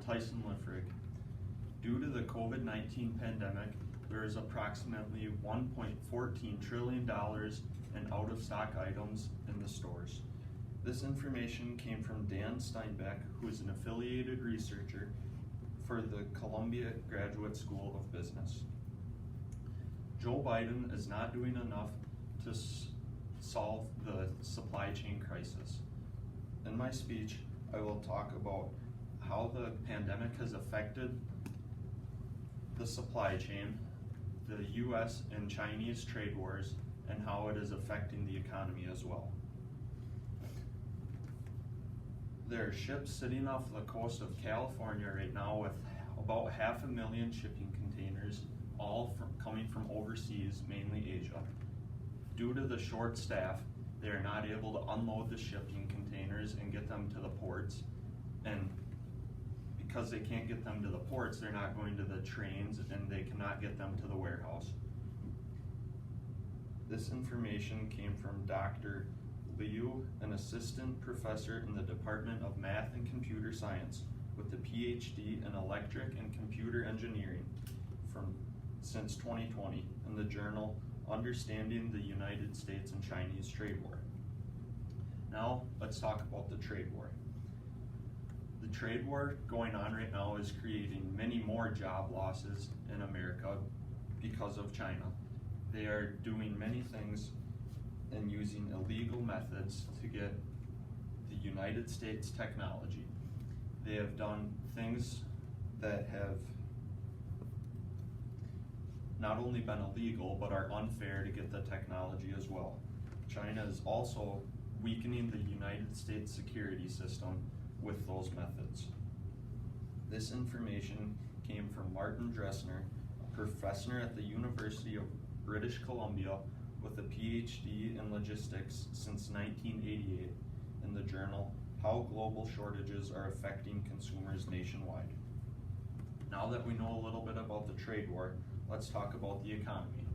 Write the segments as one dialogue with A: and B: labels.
A: Tyson Liffrig. Due to the COVID-19 pandemic, there is approximately $1.14 trillion in out-of-stock items in the stores. This information came from Dan Steinbeck, who is an affiliated researcher for the Columbia Graduate School of Business. Joe Biden is not doing enough to solve the supply chain crisis. In my speech, I will talk about how the pandemic has affected the supply chain, the US and Chinese trade wars, and how it is affecting the economy as well. There are ships sitting off the coast of California right now with about 500,000 shipping containers, all coming from overseas, mainly Asia. Due to the short staff, they are not able to unload the shipping containers and get them to the ports, and because they can't get them to the ports, they're not going to the trains and they cannot get them to the warehouse. This information came from Dr. Liu, an assistant professor in the Department of Math and Computer Science with a PhD in electric and computer engineering since 2020 in the journal Understanding the United States and Chinese Trade War. Now let's talk about the trade war. The trade war going on right now is creating many more job losses in America because of China. They are doing many things and using illegal methods to get the United States technology. They have done things that have not only been illegal, but are unfair to get the technology as well. China is also weakening the United States security system with those methods. This information came from Martin Dressner, a professor at the University of British Columbia with a PhD in logistics since 1988 in the journal How Global Shortages Are Affecting Consumers Nationwide. Now that we know a little bit about the trade war, let's talk about the economy.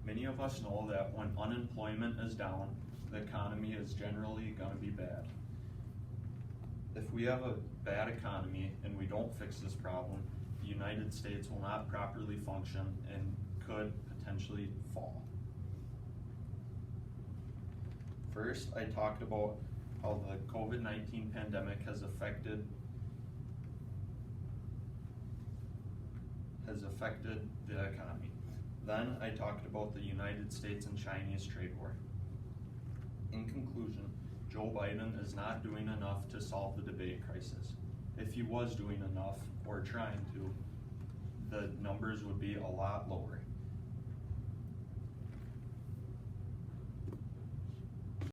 A: Many of us know that when unemployment is down, the economy is generally going to be bad. If we have a bad economy and we don't fix this problem, the United States will not properly function and could potentially fall. First, I talked about how the COVID-19 pandemic has affected the economy. Then I talked about the United States and Chinese trade war. In conclusion, Joe Biden is not doing enough to solve the debate crisis. If he was doing enough or trying to, the numbers would be a lot lower.